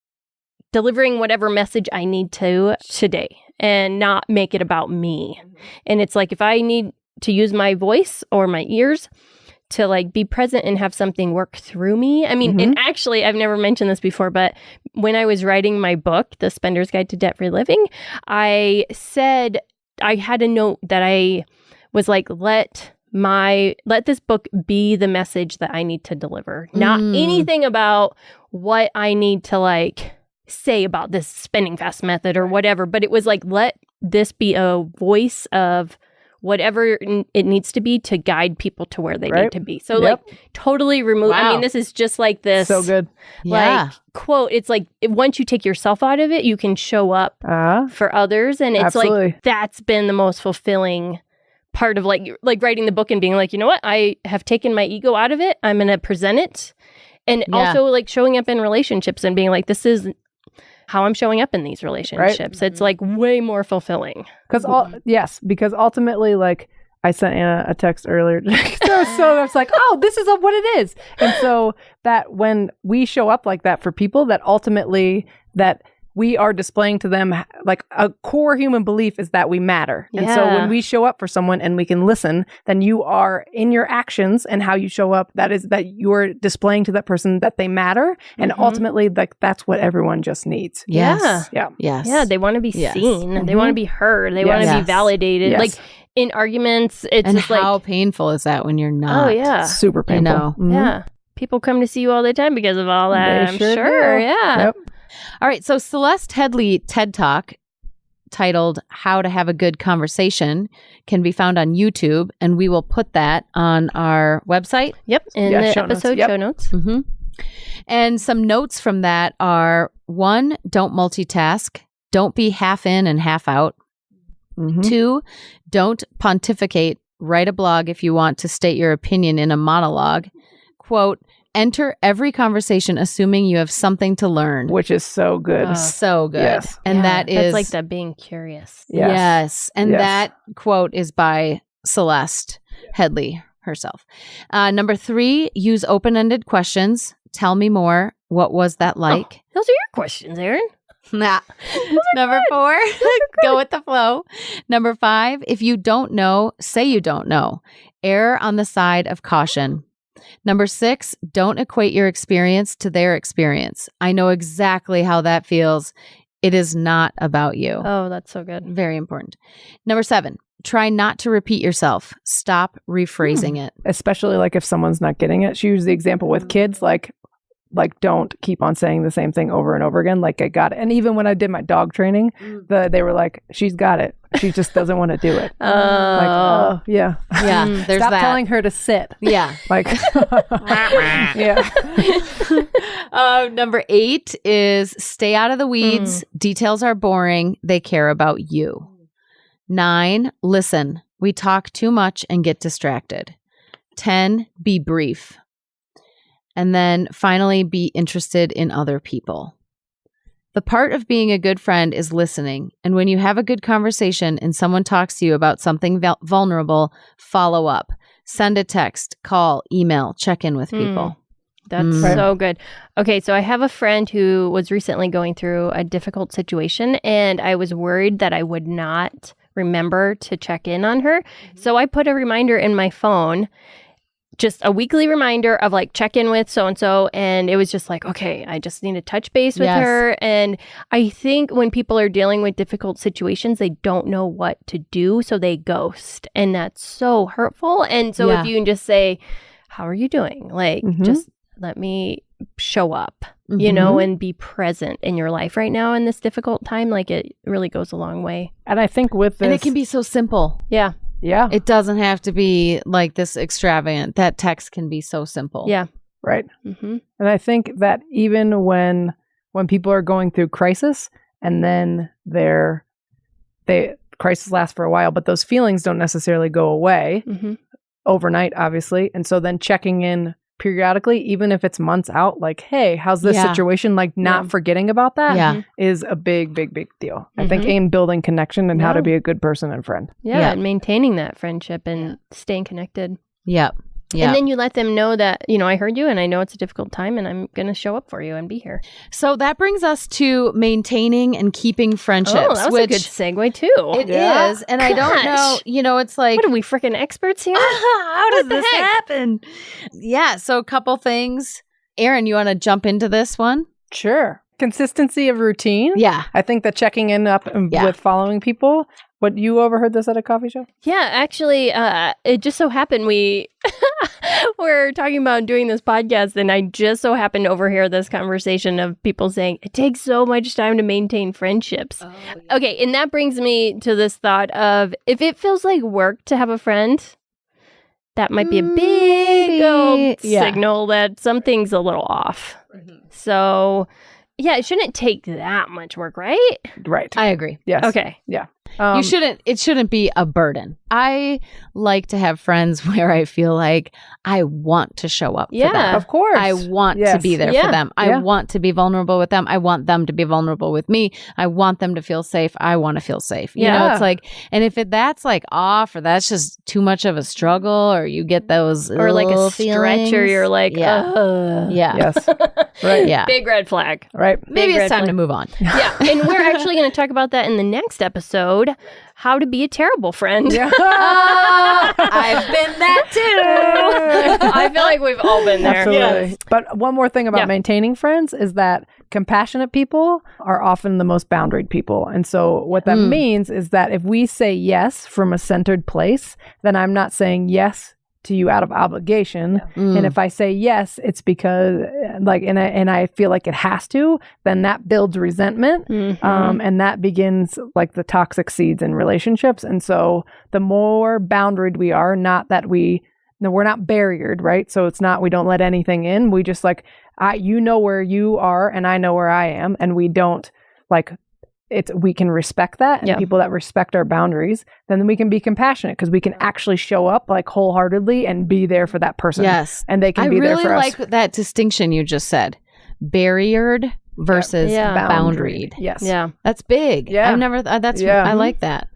delivering whatever message I need to today. And not make it about me. And it's like, if I need to use my voice or my ears to like be present and have something work through me. I mean, and actually, I've never mentioned this before, but when I was writing my book, The Spender's Guide to Debt-Free Living, I said, I had a note that I was like, let this book be the message that I need to deliver. Not anything about what I need to like say about this spending fast method or whatever, but it was like, let this be a voice of whatever it needs to be to guide people to where they need to be. So like totally remove. I mean, this is just like this. So good. Like quote. It's like once you take yourself out of it, you can show up for others. And it's like, that's been the most fulfilling part of like writing the book and being like, you know what? I have taken my ego out of it. I'm going to present it. And also like showing up in relationships and being like, this is how I'm showing up in these relationships. It's like way more fulfilling. Because ultimately, like I sent Anna a text earlier. so I was like, oh, this is what it is. And so that when we show up like that for people, that ultimately that we are displaying to them, like a core human belief is that we matter. And so when we show up for someone and we can listen, then you are in your actions and how you show up, that is that you're displaying to that person that they matter. And ultimately, like that's what everyone just needs. Yes. Yeah. They want to be seen. They want to be heard. They want to be validated. Like in arguments, it's and just how like, painful is that when you're not? Oh, yeah. It's super painful. You know? Yeah. People come to see you all the time because of all that. I'm sure. Yeah. Yep. All right. So Celeste Headley TED Talk titled How to Have a Good Conversation can be found on YouTube, and we will put that on our website. Yep. In the episode show notes. Mm-hmm. And some notes from that are 1, don't multitask. Don't be half in and half out. 2, don't pontificate. Write a blog if you want to state your opinion in a monologue. Quote, enter every conversation assuming you have something to learn. Which is so good. So good. Yes. And that is... That's like that being curious. Yes. And that quote is by Celeste Headley herself. Number 3, use open-ended questions. Tell me more. What was that like? Those are your questions, Erin. Nah. Number 4, go with the flow. Number 5, if you don't know, say you don't know. Err on the side of caution. Number 6, don't equate your experience to their experience. I know exactly how that feels. It is not about you. Oh, that's so good. Very important. Number 7, try not to repeat yourself. Stop rephrasing it. Especially like if someone's not getting it. She used the example with kids, like don't keep on saying the same thing over and over again. Like I got it. And even when I did my dog training, they were like, she's got it. She just doesn't want to do it. Yeah. Yeah, there's Stop that. telling her to sit. Yeah. Like, yeah. Number 8 is stay out of the weeds. Details are boring. They care about you. 9, listen. We talk too much and get distracted. 10, be brief. And then finally, be interested in other people. The part of being a good friend is listening. And when you have a good conversation and someone talks to you about something vulnerable, follow up. Send a text, call, email, check in with people. That's so good. Okay, so I have a friend who was recently going through a difficult situation, and I was worried that I would not remember to check in on her. So I put a reminder in my phone, just a weekly reminder of like check in with so-and-so. And it was just like, okay, I just need to touch base with her. And I think when people are dealing with difficult situations, they don't know what to do. So they ghost. And that's so hurtful. And so if you can just say, how are you doing? Like, just let me show up, you know, and be present in your life right now in this difficult time. Like it really goes a long way. And I think with this. And it can be so simple. Yeah. Yeah. It doesn't have to be like this extravagant. That text can be so simple. Yeah. Right. And I think that even when people are going through crisis and then crisis lasts for a while, but those feelings don't necessarily go away overnight, obviously. And so then checking in periodically, even if it's months out, like, hey, how's this situation? Like not forgetting about that is a big, big, big deal. I think in building connection and how to be a good person and friend. Yeah. And maintaining that friendship and staying connected. Yep. And then you let them know that, you know, I heard you and I know it's a difficult time and I'm going to show up for you and be here. So that brings us to maintaining and keeping friendships. Oh, that was a good segue too. It is. And I don't know, you know, it's like. What are we, freaking experts here? How does this happen? Yeah. So a couple things. Erin, you want to jump into this one? Sure. Consistency of routine. Yeah. I think that checking in up with following people. What, you overheard this at a coffee shop? Yeah, actually, it just so happened we're talking about doing this podcast, and I just so happened to overhear this conversation of people saying, it takes so much time to maintain friendships. Oh, yeah. Okay, and that brings me to this thought of, if it feels like work to have a friend, that might be a big old signal that something's a little off. So, yeah, it shouldn't take that much work, right? Right. I agree. Yes. Okay. Yeah. It shouldn't be a burden. I like to have friends where I feel like I want to show up for them. Of course. I want to be there for them. I want to be vulnerable with them. I want them to be vulnerable with me. I want them to feel safe. I want to feel safe. You know, it's like, and if that's like off or that's just too much of a struggle or you get those or like a feelings, stretch or you're like, Yes. Right. Yeah. Big red flag. Right. Maybe it's time to move on. Yeah. And we're actually going to talk about that in the next episode. How to be a terrible friend. Yeah. I've been that too. I feel like we've all been there. Absolutely. Yes. But one more thing about maintaining friends is that compassionate people are often the most boundaried people. And so what that means is that if we say yes from a centered place, then I'm not saying yes to you out of obligation. And if I say yes, it's because like, and I feel like it has to, then that builds resentment. And that begins like the toxic seeds in relationships. And so the more boundaried we are, not that we're not barriered, right? So it's not, we don't let anything in. We just like, you know where you are and I know where I am. And we don't like, we can respect that, and people that respect our boundaries, then we can be compassionate because we can actually show up like wholeheartedly and be there for that person. Yes. And they can be there for us. I really like that distinction you just said. Barriered versus boundaried. Yes. Yeah. That's big. Yeah. I've never, I like that.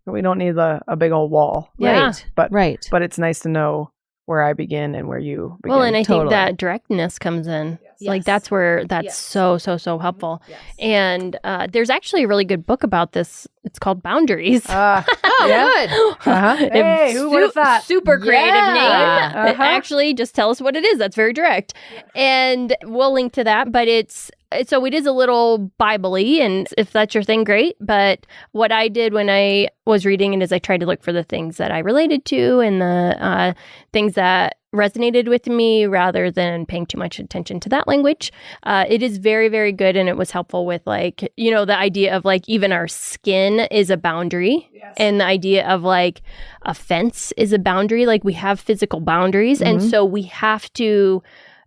We don't need a big old wall. Yeah. Right. But it's nice to know where I begin and where you begin. Well, and I think that directness comes in. Like that's where that's so helpful. Yes. And there's actually a really good book about this. It's called Boundaries. Oh, good. Uh-huh. Hey, who would have thought? Super creative Yeah. name. Actually, just tell us what it is. That's very direct. And we'll link to that. But it is a little Bible-y, and if that's your thing, great. But what I did when I was reading it is I tried to look for the things that I related to and the things that resonated with me rather than paying too much attention to that language. It is very, very good, and it was helpful with like, the idea of like even our skin is a boundary. Yes. And the idea of like a fence is a boundary. Like we have physical boundaries, and so we have to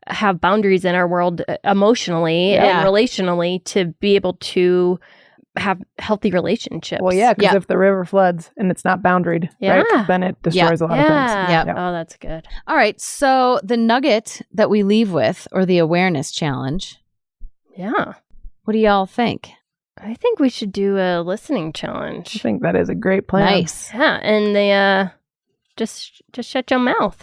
have boundaries in our world emotionally and relationally to be able to have healthy relationships. Well, yeah, because if the river floods and it's not boundaried, right, then it destroys a lot of things. Yeah. Oh, that's good. All right. So the nugget that we leave with, or the awareness challenge, Yeah. what do y'all think? I think we should do a listening challenge. I think that is a great plan. Nice. Yeah, and they just shut your mouth.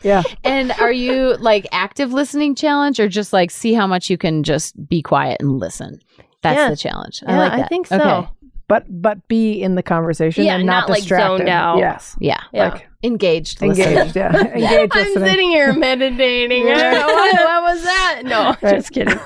Yeah. And are you like active listening challenge, or just like see how much you can just be quiet and listen? That's the challenge. I like that. I think so. Okay. But be in the conversation Yeah, and not like distracted. zoned out. Yes. Yeah. Yeah. Like Engaged listening. engaged. Yeah. Engaged I'm listening. sitting here meditating. What was that? No, just kidding.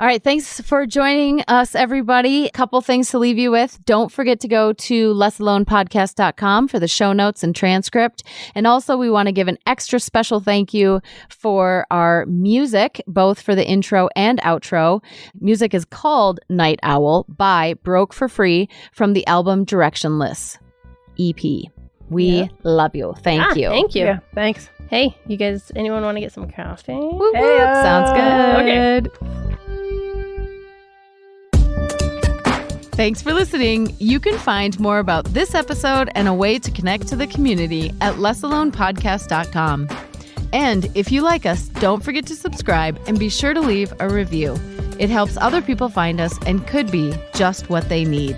All right. Thanks for joining us, everybody. A couple things to leave you with. Don't forget to go to lessalonepodcast.com for the show notes and transcript. And also, we want to give an extra special thank you for our music, both for the intro and outro. Music is called Night Owl by Broke for Free from the album Directionless EP. We love you. Thank you. Thank you. Yeah. Thanks. Hey, you guys, anyone want to get some coffee? Whoop, whoop. Hey, Sounds good. Okay. Thanks for listening. You can find more about this episode and a way to connect to the community at lessalonepodcast.com. And if you like us, don't forget to subscribe and be sure to leave a review. It helps other people find us and could be just what they need.